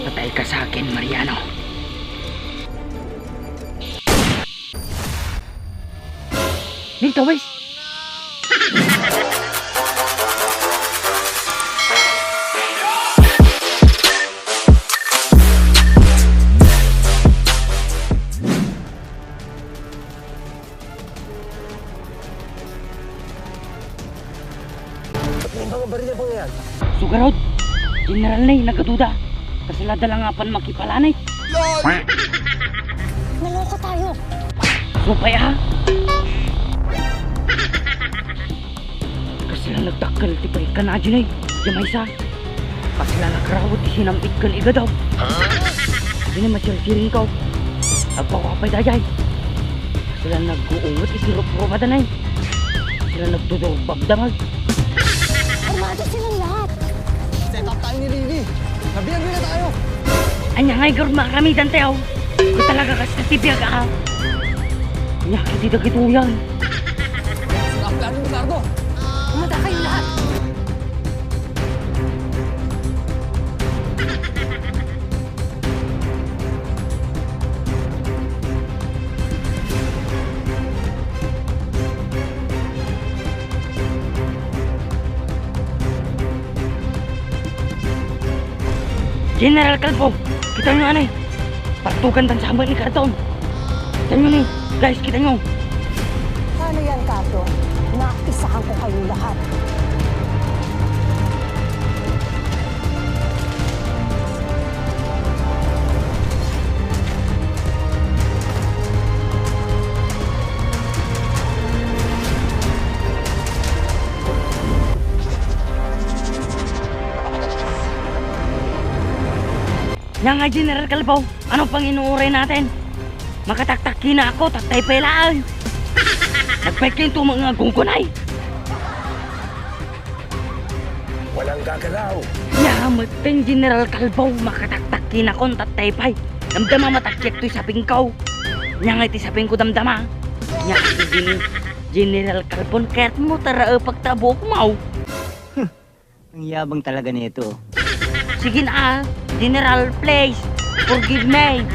Patay ka sa akin, Mariano. Dito, wes. May mga baril po yan. Sugarod, General Nay, nagaduda. Kasalada lang nga pan makipalanay. Naloko tayo. Supay ha? Kasi lang nagtakal, tipay ka na dyan ay. Jamay sa. Kasi lang nagkarawat, isinampit ka iga daw. Kasi na masyarsirin ka. Agpawapay dajay. Kasi lang nag-uungot, isirup-rumadan ay. Kasi lang nagdudurubab damag. Armado silang lahat. Set up tayo ni Riri. Nabiyag na tayo. Anya ngay garud makaramidan tayo. Kung talaga kasi natibiyag ka. Anya, hindi na yan. Stop plano ni Sardo. Umanda kayo lahat. General Calvo, kita nyo anay. Partukan tan sama ni Karton. Kita nyo ni, guys, kita nyo. Paano yan, Kato? Naisahan ko kayo lahat. Yan nga, General Calvo, ano pang inuuray natin? Makataktakin na ako, tatay pelaan. Nagpeke ito mga gungkunay. Walang gagalaw. Yamat kang General Calvo, makataktakin ako, tatay pay. Damdama matakyak to'y saping ko. Yan nga iti saping ko damdama. Yan iti General Calvo, kaya't mo tara pagtabo ko mau. Ang yabang talaga nito. Sige na, General, please, forgive me.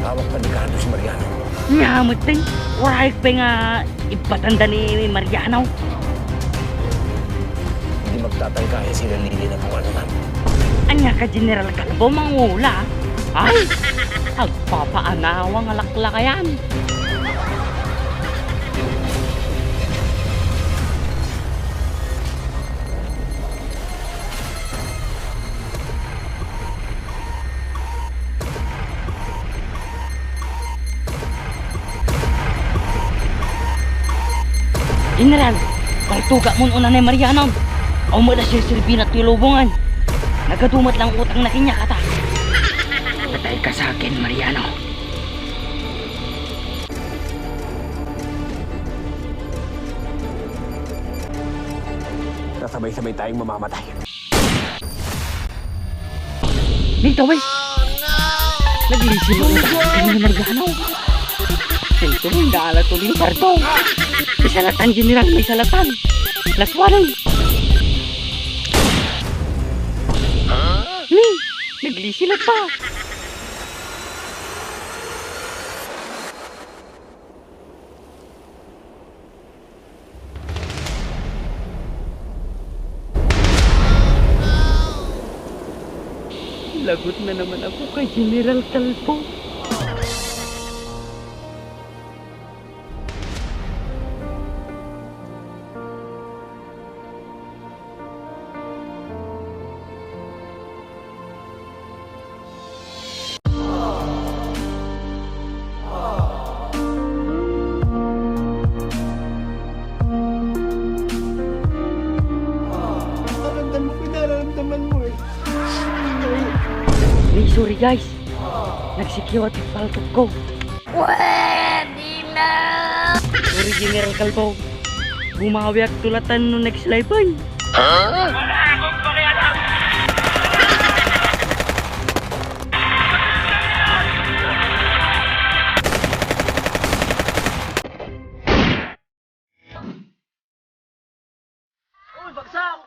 Hawak panikado si Mariano. Yamat din, warahik pa nga ipatanda ni Mariano. Hindi magtatangkaya sila Lili na kung ano man. Anya ka, General Calvo, mangula. Ay, agpapaanawang alaklakayan. General, paltuga mo una ni Mariano. O mo na siya silbi na tulubungan. Nagadumat lang utang na kinya kata. Patay ka sa akin, Mariano. Nasabay-sabay tayong mamamatay. Dito, wes. Naglisin mo utang ni Mariano. Sento, hindi ala tuloy parto. May salatan, General, may salatan. Laswanan. Naglisilat pa. Lagot na naman ako kay General Calvo. Sorry guys, nagsikiwat yung paltok ko. Pwede na! Sorry General Calvo, bumawi ak tulatan no next live ay. Uy, bagsak!